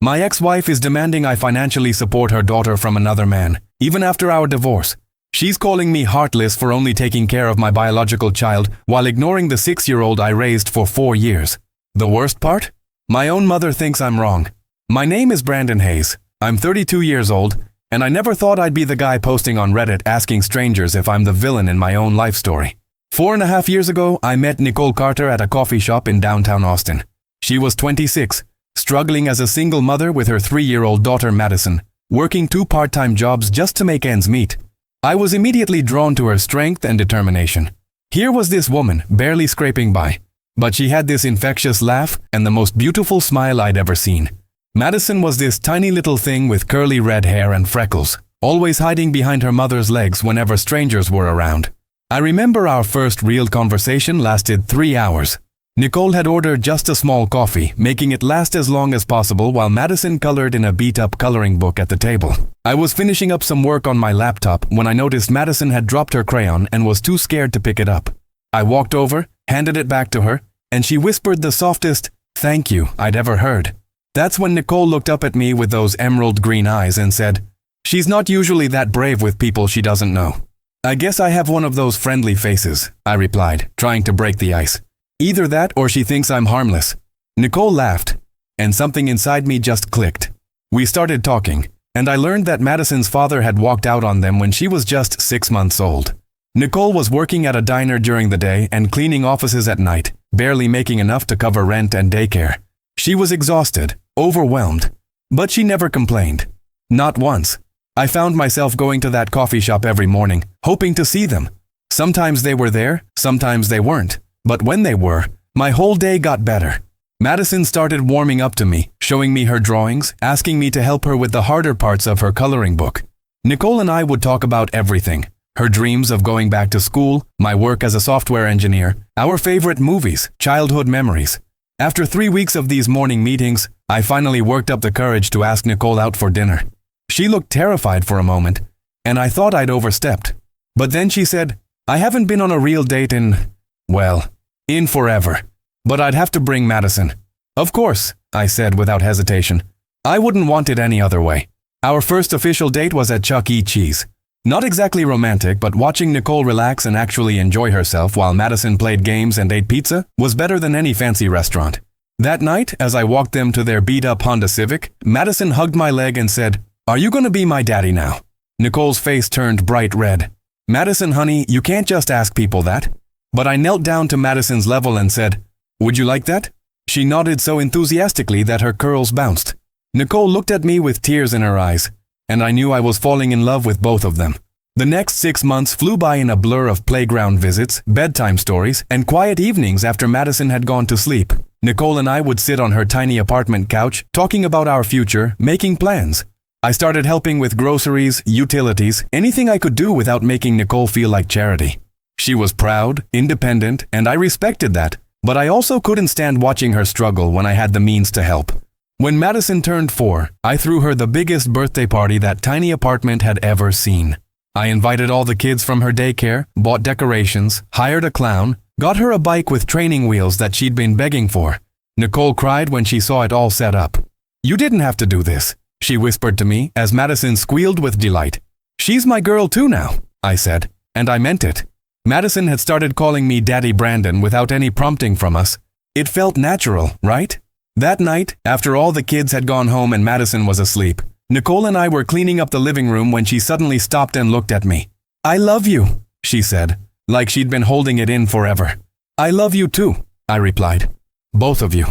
My ex-wife is demanding I financially support her daughter from another man, even after our divorce. She's calling me heartless for only taking care of my biological child while ignoring the 6-year-old I raised for 4 years. The worst part? My own mother thinks I'm wrong. My name is Brandon Hayes. I'm 32 years old, and I never thought I'd be the guy posting on Reddit asking strangers if I'm the villain in my own life story. 4.5 years ago, I met Nicole Carter at a coffee shop in downtown Austin. She was 26, struggling as a single mother with her 3-year-old daughter Madison, working 2 part-time jobs just to make ends meet. I was immediately drawn to her strength and determination. Here was this woman, barely scraping by, but she had this infectious laugh and the most beautiful smile I'd ever seen. Madison was this tiny little thing with curly red hair and freckles, always hiding behind her mother's legs whenever strangers were around. I remember our first real conversation lasted 3 hours. Nicole had ordered just a small coffee, making it last as long as possible while Madison colored in a beat-up coloring book at the table. I was finishing up some work on my laptop when I noticed Madison had dropped her crayon and was too scared to pick it up. I walked over, handed it back to her, and she whispered the softest "thank you" I'd ever heard. That's when Nicole looked up at me with those emerald green eyes and said, "She's not usually that brave with people she doesn't know." "I guess I have one of those friendly faces," I replied, trying to break the ice. "Either that or she thinks I'm harmless." Nicole laughed, and something inside me just clicked. We started talking, and I learned that Madison's father had walked out on them when she was just 6 months old. Nicole was working at a diner during the day and cleaning offices at night, barely making enough to cover rent and daycare. She was exhausted, overwhelmed, but she never complained. Not once. I found myself going to that coffee shop every morning, hoping to see them. Sometimes they were there, sometimes they weren't. But when they were, my whole day got better. Madison started warming up to me, showing me her drawings, asking me to help her with the harder parts of her coloring book. Nicole and I would talk about everything: her dreams of going back to school, my work as a software engineer, our favorite movies, childhood memories. After 3 weeks of these morning meetings, I finally worked up the courage to ask Nicole out for dinner. She looked terrified for a moment, and I thought I'd overstepped. But then she said, "I haven't been on a real date in forever, but I'd have to bring Madison." "Of course," I said without hesitation. I wouldn't want it any other way. Our first official date was at Chuck E. Cheese. Not exactly romantic, but watching Nicole relax and actually enjoy herself while Madison played games and ate pizza was better than any fancy restaurant. That night, as I walked them to their beat-up Honda Civic, Madison hugged my leg and said, "Are you gonna be my daddy now?" Nicole's face turned bright red. "Madison, honey, you can't just ask people that." But I knelt down to Madison's level and said, "Would you like that?" She nodded so enthusiastically that her curls bounced. Nicole looked at me with tears in her eyes, and I knew I was falling in love with both of them. The next 6 months flew by in a blur of playground visits, bedtime stories, and quiet evenings after Madison had gone to sleep. Nicole and I would sit on her tiny apartment couch, talking about our future, making plans. I started helping with groceries, utilities, anything I could do without making Nicole feel like charity. She was proud, independent, and I respected that, but I also couldn't stand watching her struggle when I had the means to help. When Madison turned 4, I threw her the biggest birthday party that tiny apartment had ever seen. I invited all the kids from her daycare, bought decorations, hired a clown, got her a bike with training wheels that she'd been begging for. Nicole cried when she saw it all set up. "You didn't have to do this," she whispered to me as Madison squealed with delight. "She's my girl too now," I said, and I meant it. Madison had started calling me Daddy Brandon without any prompting from us. It felt natural, right? That night, after all the kids had gone home and Madison was asleep, Nicole and I were cleaning up the living room when she suddenly stopped and looked at me. "I love you," she said, like she'd been holding it in forever. "I love you too," I replied. "Both of you."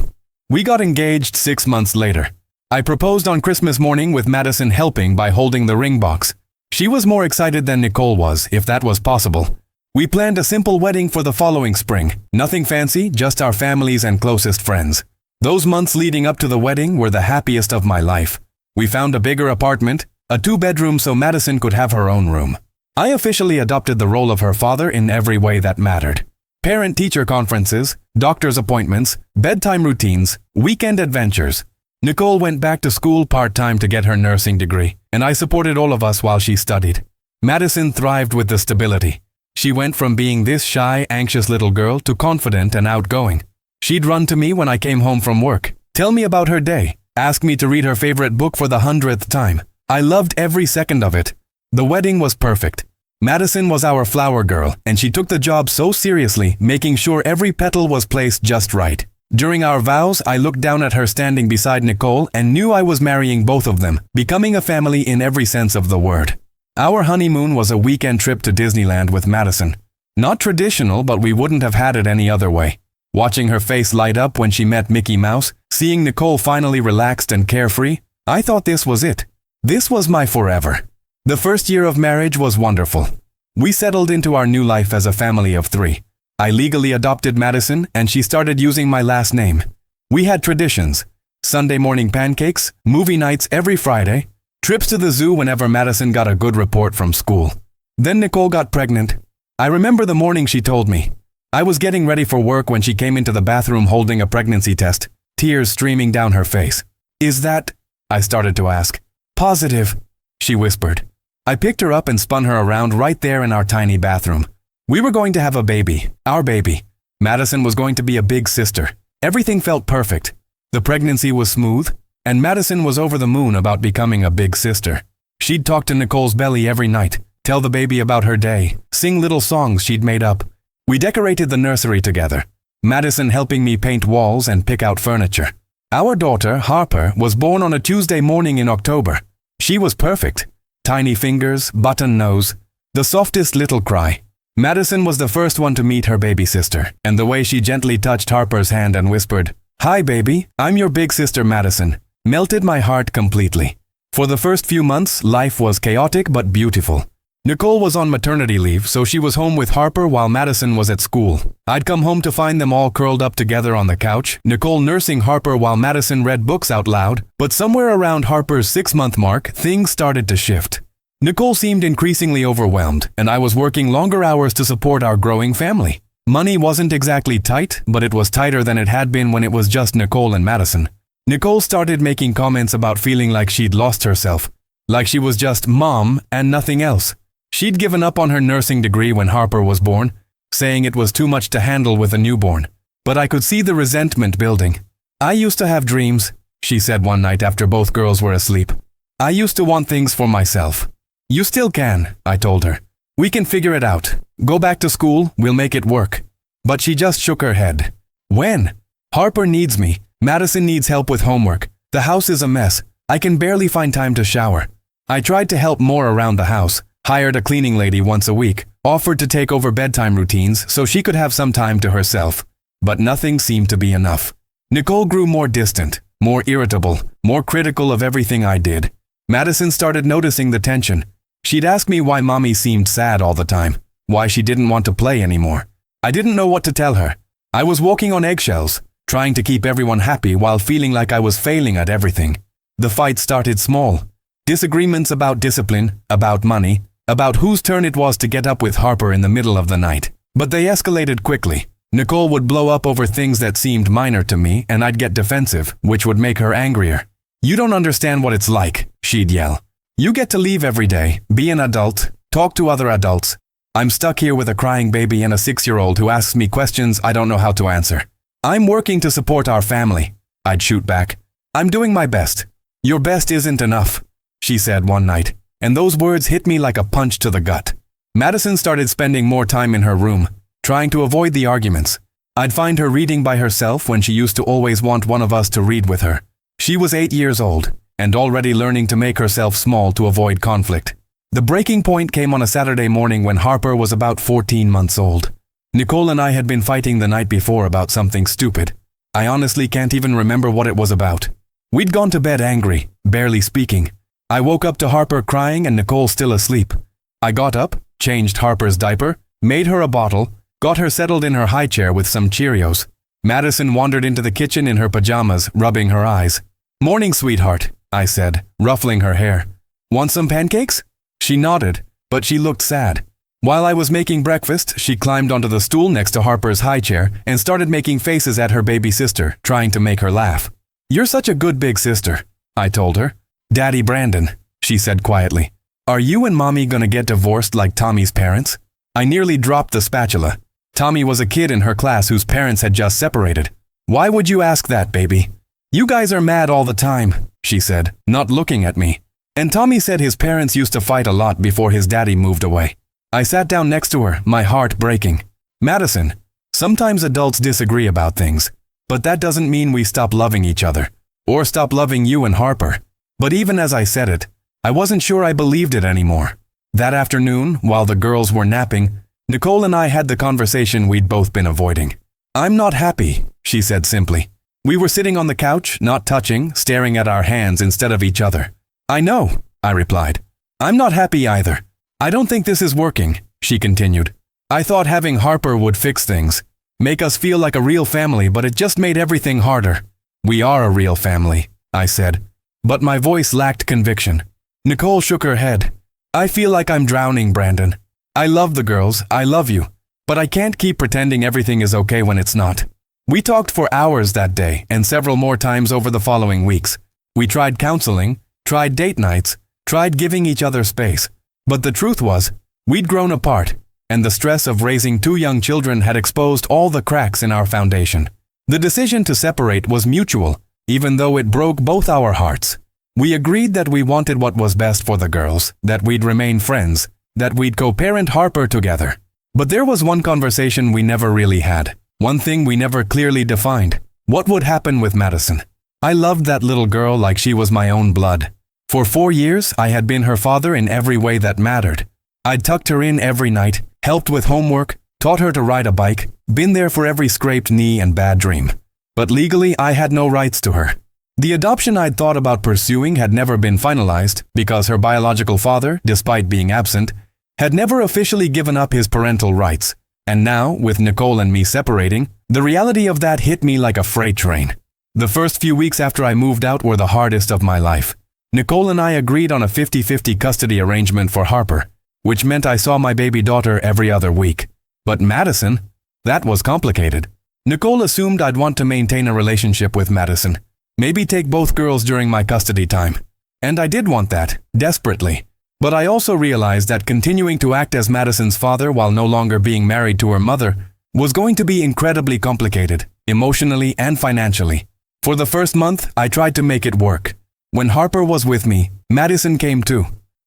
We got engaged 6 months later. I proposed on Christmas morning with Madison helping by holding the ring box. She was more excited than Nicole was, if that was possible. We planned a simple wedding for the following spring. Nothing fancy, just our families and closest friends. Those months leading up to the wedding were the happiest of my life. We found a bigger apartment, a 2-bedroom so Madison could have her own room. I officially adopted the role of her father in every way that mattered. Parent-teacher conferences, doctor's appointments, bedtime routines, weekend adventures. Nicole went back to school part-time to get her nursing degree, and I supported all of us while she studied. Madison thrived with the stability. She went from being this shy, anxious little girl to confident and outgoing. She'd run to me when I came home from work, tell me about her day, Asked me to read her favorite book for the 100th time. I loved every second of it. The wedding was perfect. Madison was our flower girl, and she took the job so seriously, making sure every petal was placed just right. During our vows, I looked down at her standing beside Nicole and knew I was marrying both of them, becoming a family in every sense of the word. Our honeymoon was a weekend trip to Disneyland with Madison. Not traditional, but we wouldn't have had it any other way. Watching her face light up when she met Mickey Mouse, seeing Nicole finally relaxed and carefree, I thought this was it. This was my forever. The first year of marriage was wonderful. We settled into our new life as a family of 3. I legally adopted Madison, and she started using my last name. We had traditions: Sunday morning pancakes, movie nights every Friday, trips to the zoo whenever Madison got a good report from school. Then Nicole got pregnant. I remember the morning she told me. I was getting ready for work when she came into the bathroom holding a pregnancy test, tears streaming down her face. "Is that?" I started to ask. "Positive," she whispered. I picked her up and spun her around right there in our tiny bathroom. We were going to have a baby, our baby. Madison was going to be a big sister. Everything felt perfect. The pregnancy was smooth, and Madison was over the moon about becoming a big sister. She'd talk to Nicole's belly every night, tell the baby about her day, sing little songs she'd made up. We decorated the nursery together, Madison helping me paint walls and pick out furniture. Our daughter, Harper, was born on a Tuesday morning in October. She was perfect. Tiny fingers, button nose, the softest little cry. Madison was the first one to meet her baby sister, and the way she gently touched Harper's hand and whispered, "Hi baby, I'm your big sister Madison," melted my heart completely. For the first few months, life was chaotic but beautiful. Nicole was on maternity leave, so she was home with Harper while Madison was at school. I'd come home to find them all curled up together on the couch, Nicole nursing Harper while Madison read books out loud, but somewhere around Harper's 6-month mark, things started to shift. Nicole seemed increasingly overwhelmed, and I was working longer hours to support our growing family. Money wasn't exactly tight, but it was tighter than it had been when it was just Nicole and Madison. Nicole started making comments about feeling like she'd lost herself, like she was just mom and nothing else. She'd given up on her nursing degree when Harper was born, saying it was too much to handle with a newborn. But I could see the resentment building. "I used to have dreams," she said one night after both girls were asleep. "I used to want things for myself." "You still can," I told her. "We can figure it out. Go back to school, we'll make it work." But she just shook her head. "When? Harper needs me. Madison needs help with homework. The house is a mess. I can barely find time to shower." I tried to help more around the house, hired a cleaning lady once a week, offered to take over bedtime routines so she could have some time to herself. But nothing seemed to be enough. Nicole grew more distant, more irritable, more critical of everything I did. Madison started noticing the tension. She'd ask me why mommy seemed sad all the time, why she didn't want to play anymore. I didn't know what to tell her. I was walking on eggshells, trying to keep everyone happy while feeling like I was failing at everything. The fight started small. Disagreements about discipline, about money, about whose turn it was to get up with Harper in the middle of the night. But they escalated quickly. Nicole would blow up over things that seemed minor to me, and I'd get defensive, which would make her angrier. "You don't understand what it's like," she'd yell. "You get to leave every day, be an adult, talk to other adults. I'm stuck here with a crying baby and a 6-year-old who asks me questions I don't know how to answer. I'm working to support our family," I'd shoot back. "I'm doing my best. Your best isn't enough," she said one night, and those words hit me like a punch to the gut. Madison started spending more time in her room, trying to avoid the arguments. I'd find her reading by herself when she used to always want one of us to read with her. She was 8 years old, and already learning to make herself small to avoid conflict. The breaking point came on a Saturday morning when Harper was about 14 months old. Nicole and I had been fighting the night before about something stupid. I honestly can't even remember what it was about. We'd gone to bed angry, barely speaking. I woke up to Harper crying and Nicole still asleep. I got up, changed Harper's diaper, made her a bottle, got her settled in her high chair with some Cheerios. Madison wandered into the kitchen in her pajamas, rubbing her eyes. "Morning, sweetheart," I said, ruffling her hair. "Want some pancakes?" She nodded, but she looked sad. While I was making breakfast, she climbed onto the stool next to Harper's high chair and started making faces at her baby sister, trying to make her laugh. "You're such a good big sister," I told her. "Daddy Brandon," she said quietly. "Are you and Mommy gonna get divorced like Tommy's parents?" I nearly dropped the spatula. Tommy was a kid in her class whose parents had just separated. "Why would you ask that, baby?" "You guys are mad all the time," she said, not looking at me. "And Tommy said his parents used to fight a lot before his daddy moved away." I sat down next to her, my heart breaking. "Madison, sometimes adults disagree about things, but that doesn't mean we stop loving each other, or stop loving you and Harper." But even as I said it, I wasn't sure I believed it anymore. That afternoon, while the girls were napping, Nicole and I had the conversation we'd both been avoiding. "I'm not happy," she said simply. We were sitting on the couch, not touching, staring at our hands instead of each other. "I know," I replied. "I'm not happy either. I don't think this is working," she continued. "I thought having Harper would fix things, make us feel like a real family, but it just made everything harder." "We are a real family," I said, but my voice lacked conviction. Nicole shook her head. "I feel like I'm drowning, Brandon. I love the girls, I love you, but I can't keep pretending everything is okay when it's not." We talked for hours that day and several more times over the following weeks. We tried counseling, tried date nights, tried giving each other space. But the truth was, we'd grown apart, and the stress of raising two young children had exposed all the cracks in our foundation. The decision to separate was mutual, even though it broke both our hearts. We agreed that we wanted what was best for the girls, that we'd remain friends, that we'd co-parent Harper together. But there was one conversation we never really had, one thing we never clearly defined. What would happen with Madison? I loved that little girl like she was my own blood. For 4 years, I had been her father in every way that mattered. I'd tucked her in every night, helped with homework, taught her to ride a bike, been there for every scraped knee and bad dream. But legally, I had no rights to her. The adoption I'd thought about pursuing had never been finalized because her biological father, despite being absent, had never officially given up his parental rights. And now, with Nicole and me separating, the reality of that hit me like a freight train. The first few weeks after I moved out were the hardest of my life. Nicole and I agreed on a 50-50 custody arrangement for Harper, which meant I saw my baby daughter every other week. But Madison? That was complicated. Nicole assumed I'd want to maintain a relationship with Madison, maybe take both girls during my custody time. And I did want that, desperately. But I also realized that continuing to act as Madison's father while no longer being married to her mother was going to be incredibly complicated, emotionally and financially. For the first month, I tried to make it work. When Harper was with me, Madison came too.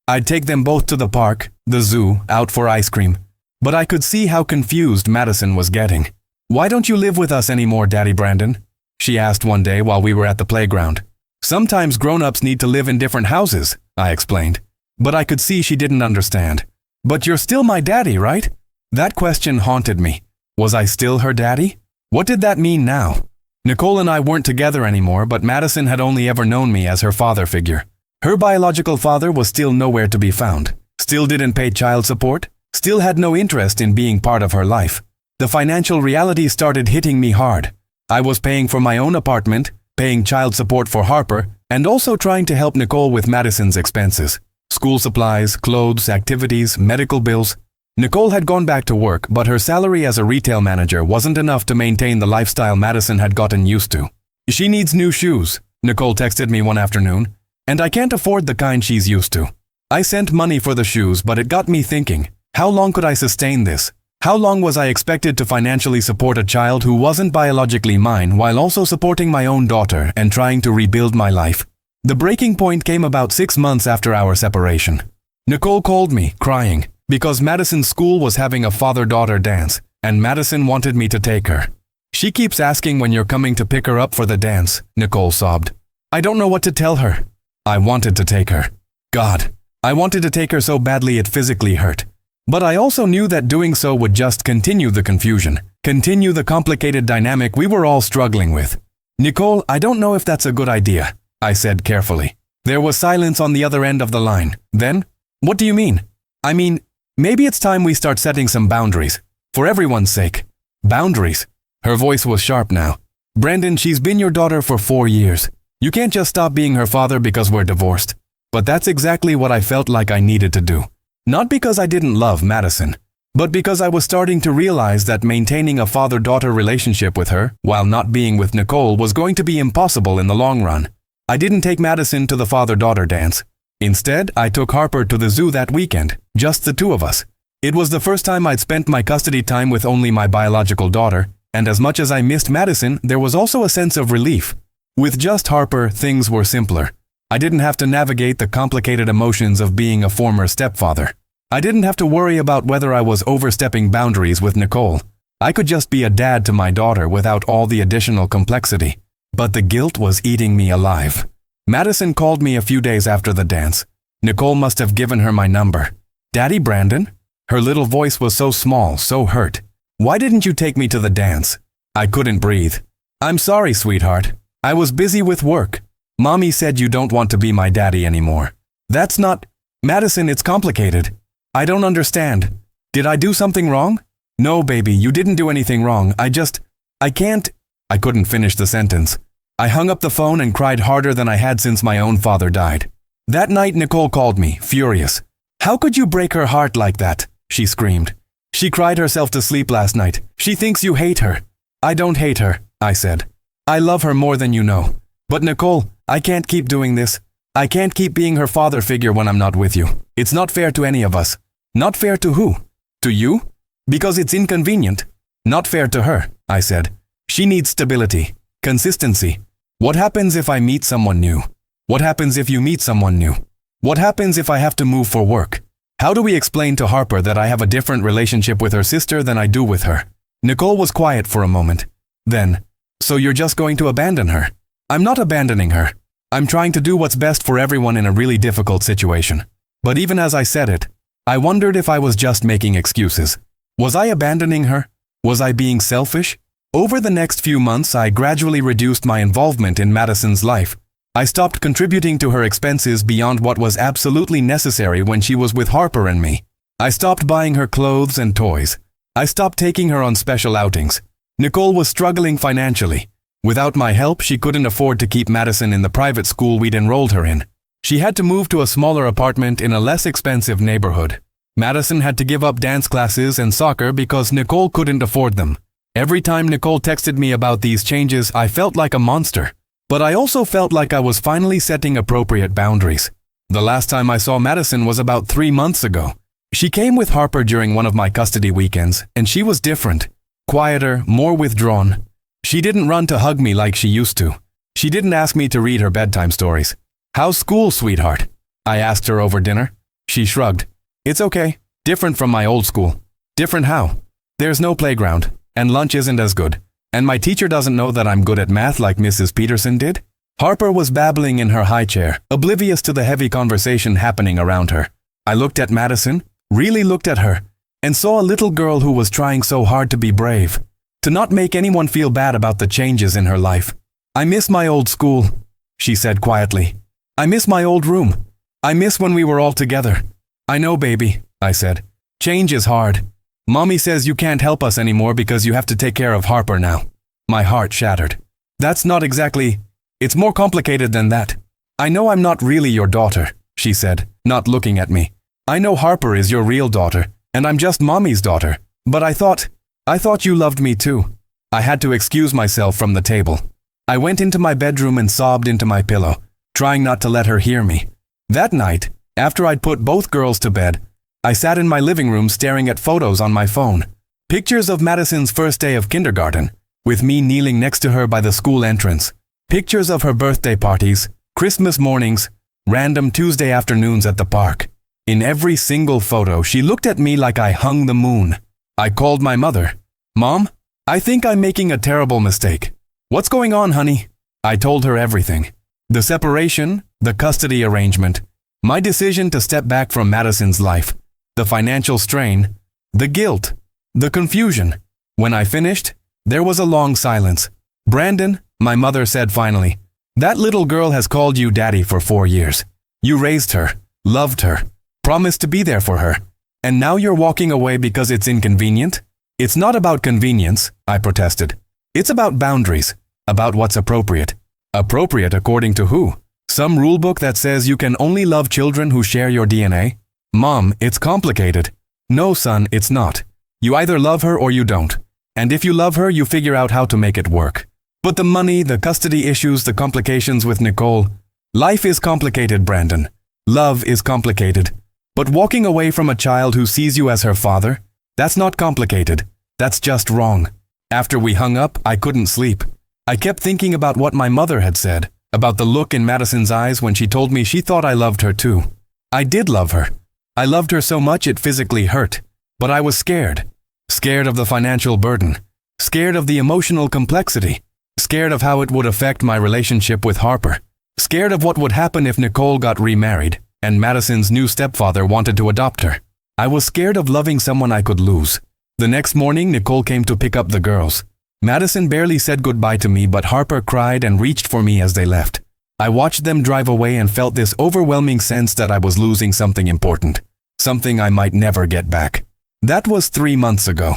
I'd take them both to the park, the zoo, out for ice cream. But I could see how confused Madison was getting. "Why don't you live with us anymore, Daddy Brandon?" she asked one day while we were at the playground. "Sometimes grown-ups need to live in different houses," I explained. But I could see she didn't understand. "But you're still my daddy, right?" That question haunted me. Was I still her daddy? What did that mean now? Nicole and I weren't together anymore, but Madison had only ever known me as her father figure. Her biological father was still nowhere to be found, still didn't pay child support, still had no interest in being part of her life. The financial reality started hitting me hard. I was paying for my own apartment, paying child support for Harper, and also trying to help Nicole with Madison's expenses. School supplies, clothes, activities, medical bills. Nicole had gone back to work, but her salary as a retail manager wasn't enough to maintain the lifestyle Madison had gotten used to. "She needs new shoes," Nicole texted me one afternoon, "and I can't afford the kind she's used to." I sent money for the shoes, but it got me thinking, how long could I sustain this? How long was I expected to financially support a child who wasn't biologically mine while also supporting my own daughter and trying to rebuild my life? The breaking point came about 6 months after our separation. Nicole called me, crying, because Madison's school was having a father-daughter dance, and Madison wanted me to take her. "She keeps asking when you're coming to pick her up for the dance," Nicole sobbed. "I don't know what to tell her." I wanted to take her. God, I wanted to take her so badly it physically hurt. But I also knew that doing so would just continue the confusion, continue the complicated dynamic we were all struggling with. "Nicole, I don't know if that's a good idea," I said carefully. There was silence on the other end of the line. Then, "What do you mean?" "I mean, maybe it's time we start setting some boundaries. For everyone's sake." "Boundaries?" Her voice was sharp now. "Brandon, she's been your daughter for 4 years. You can't just stop being her father because we're divorced." But that's exactly what I felt like I needed to do. Not because I didn't love Madison, but because I was starting to realize that maintaining a father-daughter relationship with her while not being with Nicole was going to be impossible in the long run. I didn't take Madison to the father-daughter dance. Instead, I took Harper to the zoo that weekend, just the two of us. It was the first time I'd spent my custody time with only my biological daughter, and as much as I missed Madison, there was also a sense of relief. With just Harper, things were simpler. I didn't have to navigate the complicated emotions of being a former stepfather. I didn't have to worry about whether I was overstepping boundaries with Nicole. I could just be a dad to my daughter without all the additional complexity. But the guilt was eating me alive. Madison called me a few days after the dance. Nicole must have given her my number. "Daddy Brandon?" Her little voice was so small, so hurt. "Why didn't you take me to the dance?" I couldn't breathe. "I'm sorry, sweetheart. I was busy with work. Mommy said you don't want to be my daddy anymore." "That's not… Madison, it's complicated. I don't understand. Did I do something wrong?" "No, baby, you didn't do anything wrong. I can't…" I couldn't finish the sentence. I hung up the phone and cried harder than I had since my own father died. That night, Nicole called me, furious. "How could you break her heart like that?" she screamed. "She cried herself to sleep last night. She thinks you hate her." "I don't hate her," I said. "I love her more than you know. But Nicole, I can't keep doing this. I can't keep being her father figure when I'm not with you. It's not fair to any of us." "Not fair to who?" "To you? Because it's inconvenient." "Not fair to her," I said. "She needs stability, consistency. What happens if I meet someone new? What happens if you meet someone new? What happens if I have to move for work? How do we explain to Harper that I have a different relationship with her sister than I do with her?" Nicole was quiet for a moment. Then, "So you're just going to abandon her?" "I'm not abandoning her. I'm trying to do what's best for everyone in a really difficult situation." But even as I said it, I wondered if I was just making excuses. Was I abandoning her? Was I being selfish? Over the next few months, I gradually reduced my involvement in Madison's life. I stopped contributing to her expenses beyond what was absolutely necessary when she was with Harper and me. I stopped buying her clothes and toys. I stopped taking her on special outings. Nicole was struggling financially. Without my help, she couldn't afford to keep Madison in the private school we'd enrolled her in. She had to move to a smaller apartment in a less expensive neighborhood. Madison had to give up dance classes and soccer because Nicole couldn't afford them. Every time Nicole texted me about these changes, I felt like a monster. But I also felt like I was finally setting appropriate boundaries. The last time I saw Madison was about 3 months ago. She came with Harper during one of my custody weekends, and she was different. Quieter, more withdrawn. She didn't run to hug me like she used to. She didn't ask me to read her bedtime stories. "How's school, sweetheart?" I asked her over dinner. She shrugged. "It's okay. Different from my old school." "Different how?" "There's no playground, and lunch isn't as good. And my teacher doesn't know that I'm good at math like Mrs. Peterson did." Harper was babbling in her high chair, oblivious to the heavy conversation happening around her. I looked at Madison, really looked at her, and saw a little girl who was trying so hard to be brave, to not make anyone feel bad about the changes in her life. "I miss my old school," she said quietly. "I miss my old room. I miss when we were all together." "I know, baby," I said. "Change is hard. Mommy says you can't help us anymore because you have to take care of Harper now." My heart shattered. "That's not exactly… It's more complicated than that. I know I'm not really your daughter," she said, not looking at me. "I know Harper is your real daughter, and I'm just Mommy's daughter. But I thought you loved me too." I had to excuse myself from the table. I went into my bedroom and sobbed into my pillow, trying not to let her hear me. That night, after I'd put both girls to bed, I sat in my living room staring at photos on my phone. Pictures of Madison's first day of kindergarten, with me kneeling next to her by the school entrance. Pictures of her birthday parties, Christmas mornings, random Tuesday afternoons at the park. In every single photo, she looked at me like I hung the moon. I called my mother. "Mom, I think I'm making a terrible mistake." "What's going on, honey?" I told her everything. The separation, the custody arrangement, my decision to step back from Madison's life, the financial strain, the guilt, the confusion. When I finished, there was a long silence. "Brandon," my mother said finally, "that little girl has called you daddy for 4 years. You raised her, loved her, promised to be there for her, and now you're walking away because it's inconvenient?" "It's not about convenience," I protested. "It's about boundaries, about what's appropriate." Appropriate according to who? Some rulebook that says you can only love children who share your DNA? "Mom, it's complicated." "No, son, it's not. You either love her or you don't. And if you love her, you figure out how to make it work. But the money, the custody issues, the complications with Nicole. Life is complicated, Brandon. Love is complicated. But walking away from a child who sees you as her father, that's not complicated. That's just wrong." After we hung up, I couldn't sleep. I kept thinking about what my mother had said, about the look in Madison's eyes when she told me she thought I loved her too. I did love her. I loved her so much it physically hurt. But I was scared. Scared of the financial burden. Scared of the emotional complexity. Scared of how it would affect my relationship with Harper. Scared of what would happen if Nicole got remarried and Madison's new stepfather wanted to adopt her. I was scared of loving someone I could lose. The next morning, Nicole came to pick up the girls. Madison barely said goodbye to me, but Harper cried and reached for me as they left. I watched them drive away and felt this overwhelming sense that I was losing something important. Something I might never get back. That was 3 months ago.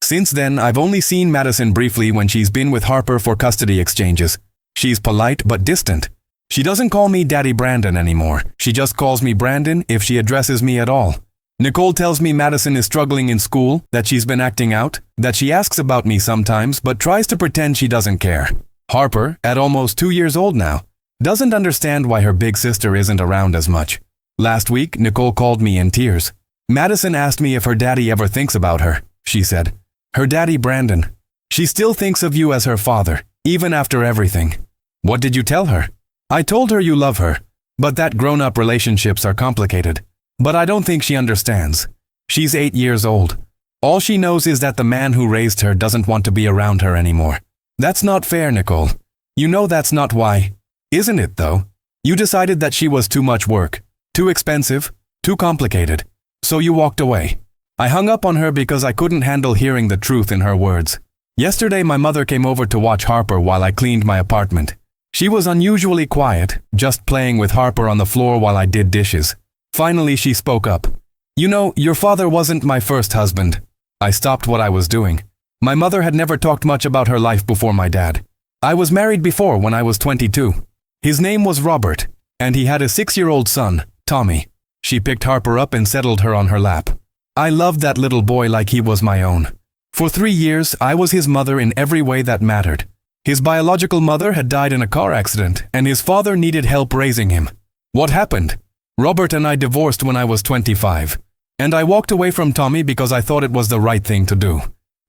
Since then, I've only seen Madison briefly when she's been with Harper for custody exchanges. She's polite but distant. She doesn't call me Daddy Brandon anymore. She just calls me Brandon if she addresses me at all. Nicole tells me Madison is struggling in school, that she's been acting out, that she asks about me sometimes but tries to pretend she doesn't care. Harper, at almost 2 years old now, doesn't understand why her big sister isn't around as much. Last week, Nicole called me in tears. Madison asked me if her daddy ever thinks about her, she said. Her daddy Brandon. She still thinks of you as her father, even after everything. What did you tell her? I told her you love her, but that grown-up relationships are complicated. But I don't think she understands. She's 8 years old. All she knows is that the man who raised her doesn't want to be around her anymore. That's not fair, Nicole. You know that's not why. Isn't it, though? You decided that she was too much work, too expensive, too complicated. So you walked away. I hung up on her because I couldn't handle hearing the truth in her words. Yesterday my mother came over to watch Harper while I cleaned my apartment. She was unusually quiet, just playing with Harper on the floor while I did dishes. Finally she spoke up. You know, your father wasn't my first husband. I stopped what I was doing. My mother had never talked much about her life before my dad. I was married before when I was 22. His name was Robert, and he had a 6-year-old son, Tommy. She picked Harper up and settled her on her lap. I loved that little boy like he was my own. For 3 years, I was his mother in every way that mattered. His biological mother had died in a car accident, and his father needed help raising him. What happened? Robert and I divorced when I was 25, and I walked away from Tommy because I thought it was the right thing to do.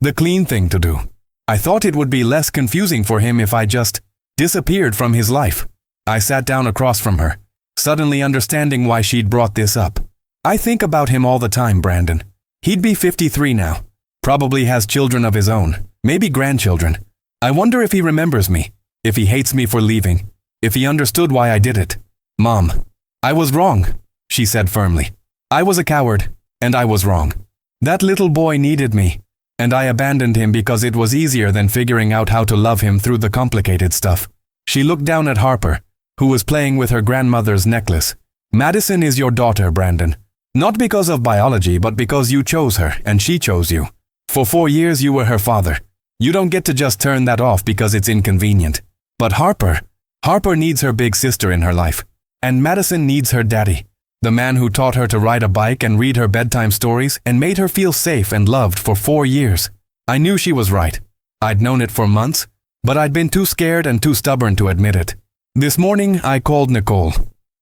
The clean thing to do. I thought it would be less confusing for him if I just disappeared from his life. I sat down across from her, suddenly understanding why she'd brought this up. I think about him all the time, Brandon. He'd be 53 now. Probably has children of his own, maybe grandchildren. I wonder if he remembers me, if he hates me for leaving, if he understood why I did it. Mom, I was wrong, she said firmly. I was a coward, and I was wrong. That little boy needed me, and I abandoned him because it was easier than figuring out how to love him through the complicated stuff. She looked down at Harper, who was playing with her grandmother's necklace. Madison is your daughter, Brandon. Not because of biology, but because you chose her, and she chose you. For 4 years you were her father. You don't get to just turn that off because it's inconvenient. But Harper needs her big sister in her life. And Madison needs her daddy. The man who taught her to ride a bike and read her bedtime stories and made her feel safe and loved for 4 years. I knew she was right. I'd known it for months, but I'd been too scared and too stubborn to admit it. This morning, I called Nicole.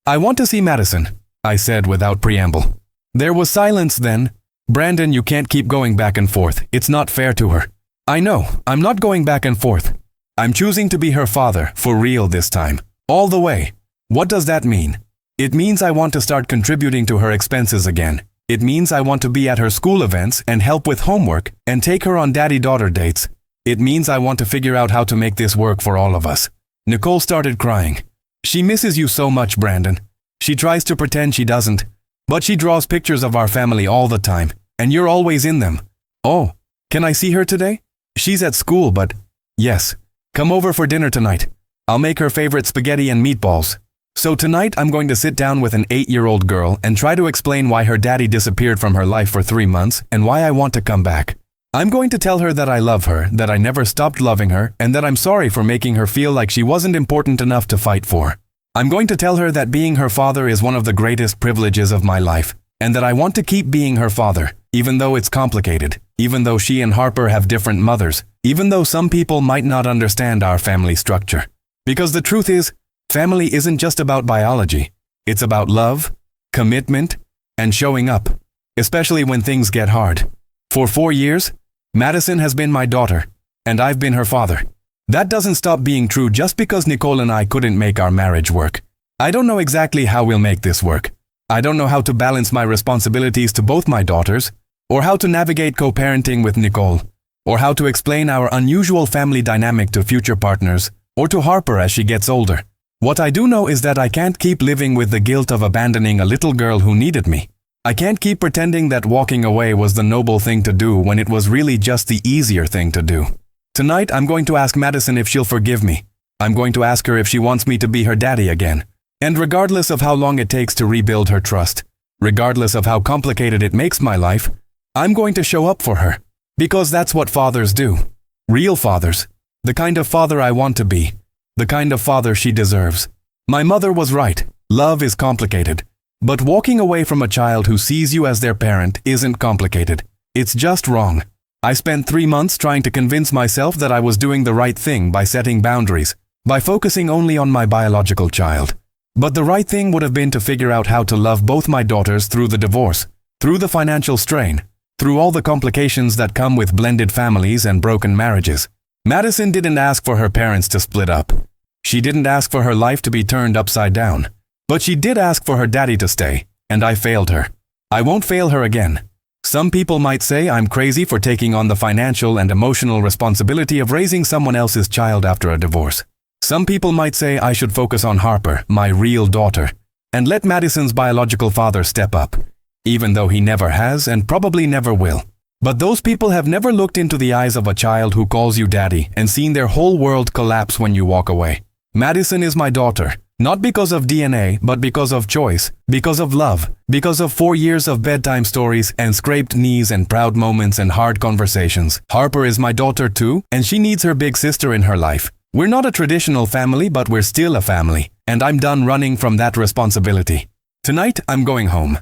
I want to see Madison, I said without preamble. There was silence then. Brandon, you can't keep going back and forth. It's not fair to her. I know, I'm not going back and forth. I'm choosing to be her father, for real this time. All the way. What does that mean? It means I want to start contributing to her expenses again. It means I want to be at her school events and help with homework and take her on daddy-daughter dates. It means I want to figure out how to make this work for all of us. Nicole started crying. She misses you so much, Brandon. She tries to pretend she doesn't, but she draws pictures of our family all the time, and you're always in them. Oh, can I see her today? She's at school, but yes. Come over for dinner tonight. I'll make her favorite spaghetti and meatballs. So tonight I'm going to sit down with an 8-year-old girl and try to explain why her daddy disappeared from her life for 3 months and why I want to come back. I'm going to tell her that I love her, that I never stopped loving her, and that I'm sorry for making her feel like she wasn't important enough to fight for. I'm going to tell her that being her father is one of the greatest privileges of my life, and that I want to keep being her father, even though it's complicated, even though she and Harper have different mothers, even though some people might not understand our family structure. Because the truth is, family isn't just about biology. It's about love, commitment, and showing up, especially when things get hard. For 4 years, Madison has been my daughter, and I've been her father. That doesn't stop being true just because Nicole and I couldn't make our marriage work. I don't know exactly how we'll make this work. I don't know how to balance my responsibilities to both my daughters, or how to navigate co-parenting with Nicole, or how to explain our unusual family dynamic to future partners, or to Harper as she gets older. What I do know is that I can't keep living with the guilt of abandoning a little girl who needed me. I can't keep pretending that walking away was the noble thing to do when it was really just the easier thing to do. Tonight, I'm going to ask Madison if she'll forgive me. I'm going to ask her if she wants me to be her daddy again. And regardless of how long it takes to rebuild her trust, regardless of how complicated it makes my life, I'm going to show up for her. Because that's what fathers do. Real fathers. The kind of father I want to be. The kind of father she deserves. My mother was right. Love is complicated. But walking away from a child who sees you as their parent isn't complicated. It's just wrong. I spent 3 months trying to convince myself that I was doing the right thing by setting boundaries, by focusing only on my biological child. But the right thing would have been to figure out how to love both my daughters through the divorce, through the financial strain, through all the complications that come with blended families and broken marriages. Madison didn't ask for her parents to split up. She didn't ask for her life to be turned upside down. But she did ask for her daddy to stay, and I failed her. I won't fail her again. Some people might say I'm crazy for taking on the financial and emotional responsibility of raising someone else's child after a divorce. Some people might say I should focus on Harper, my real daughter, and let Madison's biological father step up, even though he never has and probably never will. But those people have never looked into the eyes of a child who calls you daddy and seen their whole world collapse when you walk away. Madison is my daughter. Not because of DNA, but because of choice, because of love, because of 4 years of bedtime stories and scraped knees and proud moments and hard conversations. Harper is my daughter too, and she needs her big sister in her life. We're not a traditional family, but we're still a family, and I'm done running from that responsibility. Tonight, I'm going home.